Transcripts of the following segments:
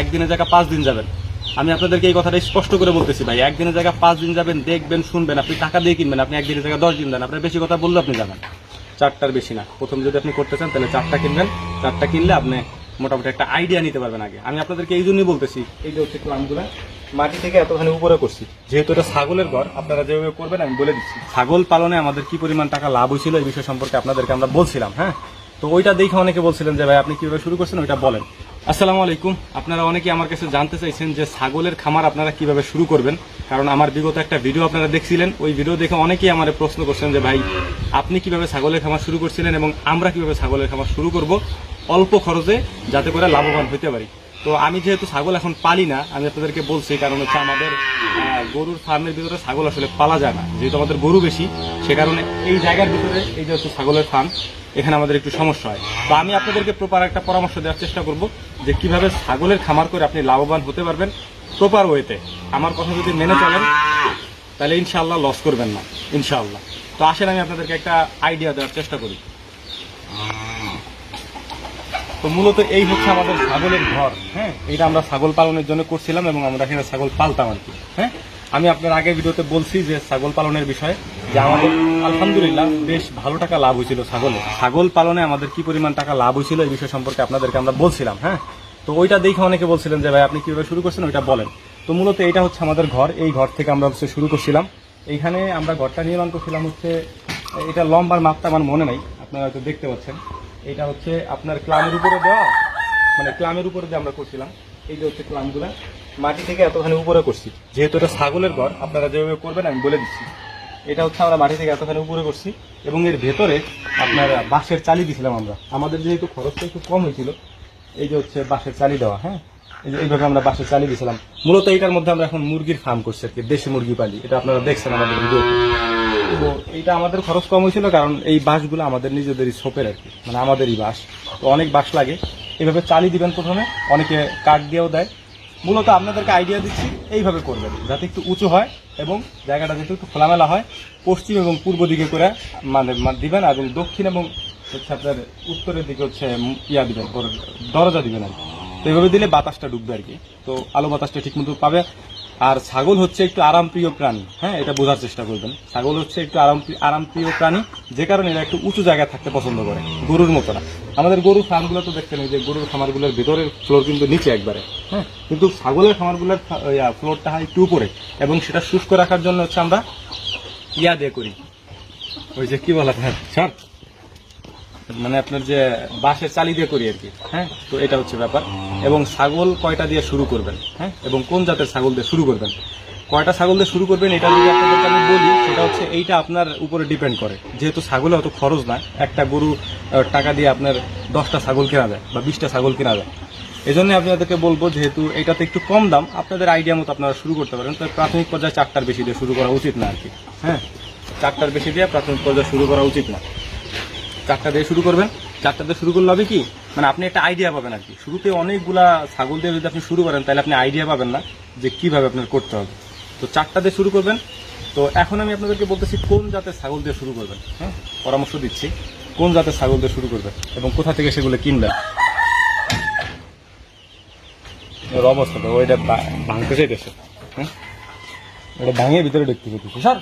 একদিনের জায়গা 5 দিন যাবেন। আমি আপনাদেরকে এই কথাটা স্পষ্ট করে বলতেছি ভাই, একদিনের জায়গা 5 দিন যাবেন, দেখবেন, শুনবেন, আপনি টাকা দিয়ে কিনবেন, আপনি একদিনের জায়গা 10 দিন দেন, আপনার বেশি কথা বললে আপনি যাবেন। 4টার বেশি না। প্রথম যদি আপনি করতে চান তাহলে 4টা কিনবেন, 4টা কিনলে আপনি মোটামুটি একটা আইডিয়া নিতে পারবেন আগে। আমি আপনাদেরকে এই জন্যই বলতেছি, এই যে হচ্ছে ক্লামগুলো মাটি থেকে এতখানি উপরে করছি, যেহেতু এটা ছাগলের ঘর, আপনারা যেভাবে করবেন আমি বলে দিচ্ছি। ছাগল পালনে আমাদের কি পরিমাণ টাকা লাভ হয়েছিল এই বিষয় সম্পর্কে আপনাদেরকে আমরা বলছিলাম। হ্যাঁ, তো ওইটা দেখে অনেকে বলছিলেন যে ভাই আপনি কিভাবে শুরু করছেন ওইটা বলেন। আসসালামু আলাইকুম। আপনারা অনেকে আমার কাছে জানতে চাইছেন যে ছাগলের খামার আপনারা কিভাবে শুরু করবেন, কারণ আমার বিগত একটা ভিডিও আপনারা দেখছিলেন, ওই ভিডিও দেখে অনেকেই আমার প্রশ্ন করছেন যে ভাই আপনি কিভাবে ছাগলের খামার শুরু করছিলেন এবং আমরা কিভাবে ছাগলের খামার শুরু করব অল্প খরচে, যাতে করে লাভবান হতে পারি। তো আমি যেহেতু ছাগল এখন পালি না, আমি আপনাদেরকে বলছি, কারণ হচ্ছে আমাদের গরুর ফার্মের ভিতরে ছাগল আসলে পালা যায় না, যেহেতু আমাদের গরু বেশি, সে কারণে এই জায়গার ভিতরে এই যে হচ্ছে ছাগলের ফার্ম, এখানে আমাদের একটু সমস্যা হয়। তো আমি আপনাদেরকে প্রপার একটা পরামর্শ দেওয়ার চেষ্টা করব যে কিভাবে ছাগলের খামার করে আপনি লাভবান হতে পারবেন প্রপার ওয়েতে। আমার কথা যদি মেনে চলেন তাহলে ইনশাআল্লাহ লস করবেন না, ইনশাআল্লাহ। তো আসেন আমি আপনাদেরকে একটা আইডিয়া দেওয়ার চেষ্টা করি। তো মূলত এই হচ্ছে আমাদের ছাগলের ঘর। হ্যাঁ, এটা আমরা ছাগল পালনের জন্য করছিলাম এবং আমরা এখানে ছাগল পালতাম আর কি। হ্যাঁ, আমি আপনার আগে ভিডিওতে বলছি যে ছাগল পালনের বিষয়ে, যে আমাদের আলহামদুলিল্লাহ বেশ ভালো টাকা লাভ হয়েছিল ছাগলে। ছাগল পালনে আমাদের কি পরিমাণ টাকা লাভ হয়েছিল এই বিষয় সম্পর্কে আপনাদেরকে আমরা বলছিলাম। হ্যাঁ, তো ওইটা দেখে অনেকে বলছিলেন যে ভাই আপনি কিভাবে শুরু করছেন ওইটা বলেন। তো মূলত এটা হচ্ছে আমাদের ঘর, এই ঘর থেকে আমরা হচ্ছে শুরু করছিলাম। এইখানে আমরা ঘরটা নির্মাণ করছিলাম হচ্ছে, এটা লম্বার মাপটা আমার মনে নাই, আপনারা হয়তো দেখতে পাচ্ছেন। এটা হচ্ছে আপনার ক্লামের উপরে দেওয়া, মানে ক্লামের উপরে দিয়ে আমরা করছিলাম। এই যে হচ্ছে ক্লামগুলা মাটি থেকে এতখানি উপরে করছি, যেহেতু এটা ছাগলের ঘর, আপনারা যেভাবে করবেন আমি বলে দিচ্ছি। এটা হচ্ছে আমরা মাটি থেকে এতখানি উপরে করছি এবং এর ভেতরে আপনার বাঁশের চালি দিয়েছিলাম আমরা। আমাদের যেহেতু খরচটা একটু কম হয়েছিল, এই যে হচ্ছে বাঁশের চালি দেওয়া। হ্যাঁ, এই যে এইভাবে আমরা বাঁশের চালি দিয়েছিলাম। মূলত এইটার মধ্যে আমরা এখন মুরগির ফার্ম করছি আর কি, দেশি মুরগি পালি। এটা আপনারা দেখছেন আমাদের ভিডিওতে। তো এইটা আমাদের খরচ কম হয়েছিল, কারণ এই বাঁশগুলো আমাদের নিজেদেরই ছোপের আর কি, মানে আমাদেরই বাঁশ। তো অনেক বাঁশ লাগে, এইভাবে চালি দিবেন প্রথমে, অনেকে কাঠ দিয়েও দেয়। মূলত আপনাদেরকে আইডিয়া দিচ্ছি এইভাবে করবেন যাতে একটু উঁচু হয় এবং জায়গাটা যাতে একটু খোলামেলা হয়। পশ্চিম এবং পূর্ব দিকে করে মানে দিবেন, এবং দক্ষিণ এবং হচ্ছে আপনার উত্তরের দিকে হচ্ছে ইয়া দিবেন, ওর দরজা দিবেন আর কি। তো এইভাবে দিলে বাতাসটা ঢুকবে আর কি, তো আলো বাতাসটা ঠিক মতো পাবে। আর ছাগল হচ্ছে একটু আরামপ্রিয় প্রাণী। হ্যাঁ, এটা বোঝার চেষ্টা করবেন। ছাগল হচ্ছে একটু আরামপ্রিয় প্রাণী, যে কারণে এরা একটু উঁচু জায়গায় থাকতে পছন্দ করে, গরুর মতো না। আমাদের গরুর ফার্মগুলো তো দেখছেন, যে গরুর খামারগুলোর ভিতরের ফ্লোর কিন্তু নিচে একবারে। হ্যাঁ, কিন্তু ছাগলের খামারগুলোর ফ্লোরটা হয় একটু উপরে, এবং সেটা শুষ্ক রাখার জন্য হচ্ছে আমরা ইয়া দিয়ে করি, ওই যে কি বলা স্যার, মানে আপনার যে বাঁশের চালি দিয়ে করি আর কি। হ্যাঁ, তো এটা হচ্ছে ব্যাপার। এবং ছাগল কয়টা দিয়ে শুরু করবেন, হ্যাঁ, এবং কোন জাতের ছাগল দিয়ে শুরু করবেন, কয়টা ছাগল দিয়ে শুরু করবেন, এটা যদি আপনাদেরকে আমি বলি, সেটা হচ্ছে এইটা আপনার উপরে ডিপেন্ড করে। যেহেতু ছাগলে অত খরচ না, একটা গরু টাকা দিয়ে আপনার 10টা ছাগল কেনা যায় বা 20টা ছাগল কেনা যায়। এই জন্য আপনাদেরকে বলবো, যেহেতু এইটাতে একটু কম দাম, আপনাদের আইডিয়া মতো আপনারা শুরু করতে পারেন। তো প্রাথমিক পর্যায়ে 4টার বেশি দিয়ে শুরু করা উচিত না আর কি। হ্যাঁ, 4টার বেশি দিয়ে প্রাথমিক পর্যায়ে শুরু করা উচিত না। 4টা দিয়ে শুরু করবেন। 4টা দিয়ে শুরু করলে হবে কি, মানে আপনি একটা আইডিয়া পাবেন আর কি। শুরুতে অনেকগুলা ছাগল দিয়ে যদি আপনি শুরু করেন তাহলে আপনি আইডিয়া পাবেন না যে কিভাবে আপনার করতে হবে। তো 4টা দিয়ে শুরু করবেন। তো এখন আমি আপনাদেরকে বলতেছি কোন জাতের ছাগল দিয়ে শুরু করবেন। হ্যাঁ, পরামর্শ দিচ্ছি কোন জাতের ছাগল দিয়ে শুরু করবেন এবং কোথা থেকে সেগুলো কিনবেন। ওর অবস্থাটা ওইটা ভাঙতে চাইতেছে। হ্যাঁ, ওটা ভাঙিয়ে ভিতরে ঢুকতে চাইতেছে স্যার।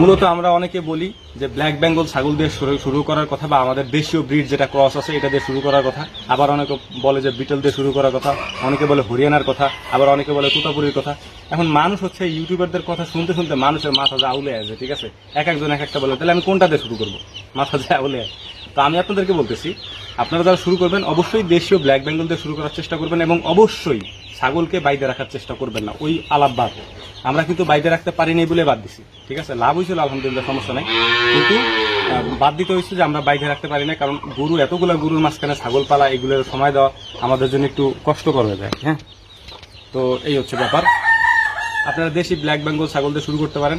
মূলত আমরা অনেকে বলি যে ব্ল্যাক বেঙ্গল ছাগল দিয়ে শুরু করার কথা, বা আমাদের দেশীয় ব্রিড যেটা ক্রস আছে এটা দিয়ে শুরু করার কথা। আবার অনেকে বলে যে বিটল দিয়ে শুরু করার কথা, অনেকে বলে হরিয়ানার কথা, আবার অনেকে বলে তুতাপুরির কথা। এখন মানুষ হচ্ছে ইউটিউবারদের কথা শুনতে শুনতে মানুষের মাথা যা আউলে আছে, ঠিক আছে, এক একজন এক একটা বলে, তাহলে আমি কোনটা দিয়ে শুরু করবো, মাথা যা আউলে আছে। তো আমি আপনাদেরকে বলতেছি, আপনারা যারা শুরু করবেন অবশ্যই দেশীয় ব্ল্যাক বেঙ্গল দিয়ে শুরু করার চেষ্টা করবেন, এবং অবশ্যই ছাগলকে বাইরে রাখার চেষ্টা করবেন না। ওই আলাপ বাদ, আমরা কিন্তু বাইরে রাখতে পারিনি বলে বাদ দিছি, ঠিক আছে। লাভ হয়েছিল আলহামদুলিল্লাহ, সমস্যা নাই, কিন্তু বাদ দিতে হয়েছে যে আমরা বাইরে রাখতে পারি না, কারণ গরু এতগুলো গরুর মাঝখানে ছাগল পালা, এগুলোর সময় দেওয়া আমাদের জন্য একটু কষ্টকর হয়ে যায়। হ্যাঁ, তো এই হচ্ছে ব্যাপার। আপনারা দেশি ব্ল্যাক বেঙ্গল ছাগল দিয়ে শুরু করতে পারেন,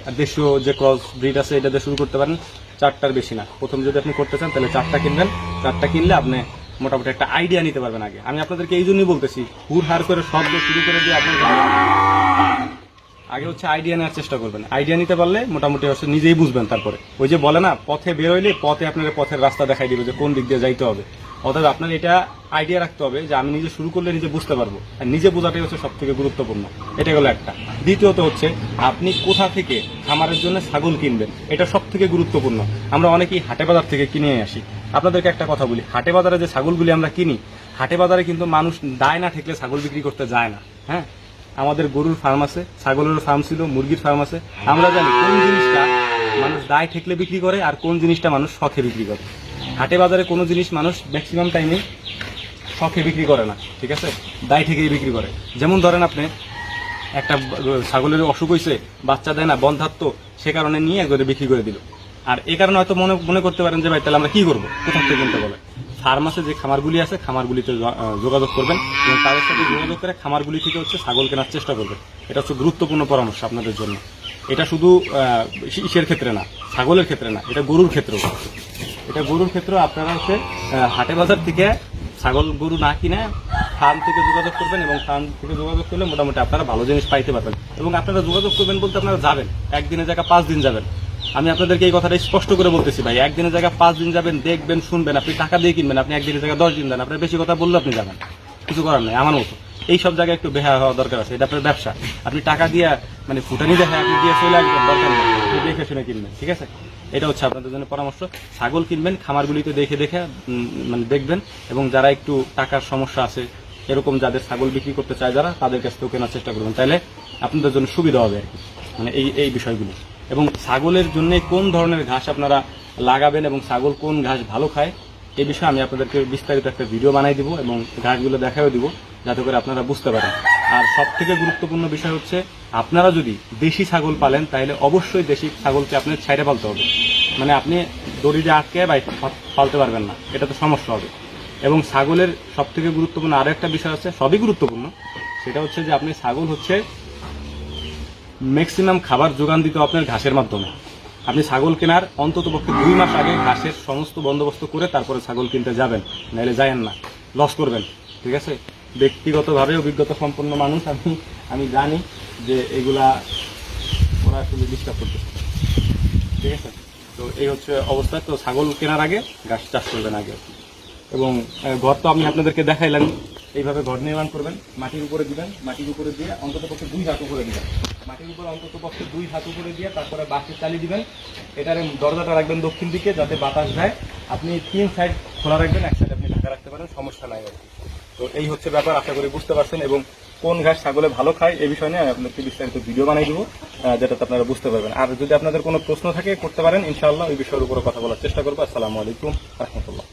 আর দেশীয় যে ক্রস ব্রিড আছে এটা দিয়ে শুরু করতে পারেন। 4টার বেশি না। প্রথম যদি আপনি করতে চান তাহলে 4টা কিনবেন, 4টা কিনলে আপনি মোটামুটি একটা আইডিয়া নিতে পারবেন আগে। আমি আপনাদেরকে এই জন্যই বলতেছি, হুড় হাড় করে সব দিয়ে শুরু করে দিয়ে আগে হচ্ছে আইডিয়া নেওয়ার চেষ্টা করবেন। আইডিয়া নিতে পারলে মোটামুটি হচ্ছে নিজেই বুঝবেন। তারপরে ওই যে বলে না, পথে বেরোইলে পথে আপনার পথের রাস্তা দেখাই দিবে যে কোন দিক দিয়ে যাইতে হবে। অর্থাৎ আপনার এটা আইডিয়া রাখতে হবে যে আমি নিজে শুরু করলে নিজে বুঝতে পারবো, আর নিজে বোঝাটাই হচ্ছে সব থেকে গুরুত্বপূর্ণ। এটা হলো একটা। দ্বিতীয়ত হচ্ছে আপনি কোথা থেকে খামারের জন্য ছাগল কিনবেন, এটা সব থেকে গুরুত্বপূর্ণ। আমরা অনেকেই হাটে বাজার থেকে কিনে আসি। আপনাদেরকে একটা কথা বলি, হাটে বাজারে যে ছাগলগুলি আমরা কিনি, হাটে বাজারে কিন্তু মানুষ দায় না ঠেকলে ছাগল বিক্রি করতে যায় না। হ্যাঁ, আমাদের গরুর ফার্ম আছে, ছাগলের ফার্ম ছিল, মুরগির ফার্ম আছে। আমরা জানি কোন জিনিসটা মানুষ দায় ঠেকলে বিক্রি করে আর কোন জিনিসটা মানুষ শখে বিক্রি করে। হাটে বাজারে কোনো জিনিস মানুষ ম্যাক্সিমাম টাইমে শখে বিক্রি করে না, ঠিক আছে, দায় ঠেকেই বিক্রি করে। যেমন ধরেন আপনি একটা ছাগলের অসুখ হয়েছে, বাচ্চা দেয় না, বন্ধাত্ম, সে কারণে নিয়ে একবারে বিক্রি করে দিল। আর এই কারণে হয়তো মনে করতে পারেন যে ভাই তাহলে আমরা কি করবো, কোথা থেকে কিনতে বলে। ফার্মাসে যে খামারগুলি আছে, খামারগুলিতে যোগাযোগ করবেন এবং তাদের সাথে যোগাযোগ করে খামারগুলি থেকে হচ্ছে ছাগল কেনার চেষ্টা করবেন। এটা হচ্ছে গুরুত্বপূর্ণ পরামর্শ আপনাদের জন্য। এটা শুধু ইসের ক্ষেত্রে না, ছাগলের ক্ষেত্রে না, এটা গরুর ক্ষেত্রেও। এটা গরুর ক্ষেত্রে আপনারা হচ্ছে হাটে বাজার থেকে ছাগল গরু না কিনে ফার্ম থেকে যোগাযোগ করবেন এবং ফার্ম থেকে যোগাযোগ করলে মোটামুটি আপনারা ভালো জিনিস পাইতে পারবেন। এবং আপনারা যোগাযোগ করবেন বলতে আপনারা যাবেন, একদিনের জায়গা 5 দিন যাবেন। আমি আপনাদেরকে এই কথাটা স্পষ্ট করে বলতেছি ভাই, একদিনের জায়গা 5 দিন যাবেন, দেখবেন, শুনবেন। আপনি টাকা দিয়ে কিনবেন, আপনি একদিনের জায়গা 10 দিন দেন, আপনার বেশি কথা বললে আপনি যাবেন, কিছু করার নেই। আমার মতো এই সব জায়গায় একটু বেহা হওয়া দরকার আছে। এটা আপনার ব্যবসা, আপনি টাকা দিয়ে মানে ফুটানি দেখে আপনি দিয়ে চলে আসবেন, দরকার নেই, আপনি দেখে শুনে কিনবেন, ঠিক আছে। এটা হচ্ছে আপনাদের জন্য পরামর্শ। ছাগল কিনবেন, খামারগুলিতে দেখে দেখে মানে দেখবেন। এবং যারা একটু টাকার সমস্যা আছে, এরকম যাদের ছাগল বিক্রি করতে চায় যারা, তাদের কাছ থেকে কেনার চেষ্টা করবেন, তাহলে আপনাদের জন্য সুবিধা হবে আর কি, মানে এই বিষয়গুলো। এবং ছাগলের জন্য কোন ধরনের ঘাস আপনারা লাগাবেন এবং ছাগল কোন ঘাস ভালো খায়, এই বিষয়ে আমি আপনাদেরকে বিস্তারিত একটা ভিডিও বানাই দিব এবং ঘাসগুলো দেখাও দিব, যাতে করে আপনারা বুঝতে পারেন। আর সব থেকে গুরুত্বপূর্ণ বিষয় হচ্ছে, আপনারা যদি দেশি ছাগল পালেন তাহলে অবশ্যই দেশি ছাগলকে আপনি ছাইড়ে পালতে হবে। মানে আপনি দড়িতে আটকে বা পালতে পারবেন না, এটা তো সমস্যা হবে। এবং ছাগলের সব থেকে গুরুত্বপূর্ণ আরো একটা বিষয় আছে, সবই গুরুত্বপূর্ণ, সেটা হচ্ছে যে আপনি ছাগল হচ্ছে ম্যাক্সিমাম খাবার যোগান দিতে আপনার ঘাসের মাধ্যমে। আপনি ছাগল কেনার অন্তত পক্ষে 2 মাস আগে ঘাসের সমস্ত বন্দোবস্ত করে তারপরে ছাগল কিনতে যাবেন, নাহলে যায়েন না, লস করবেন, ঠিক আছে। ব্যক্তিগতভাবে অভিজ্ঞতা সম্পন্ন মানুষ আমি জানি যে এগুলা ওরা আসলে ডিস্টার্ব করতে, ঠিক আছে। তো এই হচ্ছে অবস্থা। তো ছাগল কেনার আগে ঘাস চাষ করবেন আগে। এবং ঘর তো আমি আপনাদেরকে দেখাইলাম, এইভাবে ঘর নির্মাণ করবেন, মাটির উপরে দিবেন, মাটির উপরে দিয়ে অন্তত পক্ষে 2 হাত উপরে দিবেন, মাটির উপরে অন্তত পক্ষে 2 হাত উপরে দিয়ে তারপরে বাঁশের চালি দিবেন। এটার দরজাটা রাখবেন দক্ষিণ দিকে, যাতে বাতাস যায়। আপনি 3 সাইড খোলা রাখবেন, এক সাইড আপনি ঢাকা রাখতে পারেন, সমস্যা নাই আর কি। তো এই হচ্ছে ব্যাপার, আশা করি বুঝতে পারছেন। এবং কোন ঘাস ছাগলে ভালো খায় এই বিষয় নিয়ে আমি আপনাদেরকে বিস্তারিত ভিডিও বানাই দেবো, যেটাতে আপনারা বুঝতে পারবেন। আর যদি আপনাদের কোনো প্রশ্ন থাকে করতে পারেন, ইনশাআল্লাহ ওই বিষয়ের উপরে কথা বলার চেষ্টা করবো। আসসালামু আলাইকুম রহমতুল্লাহ।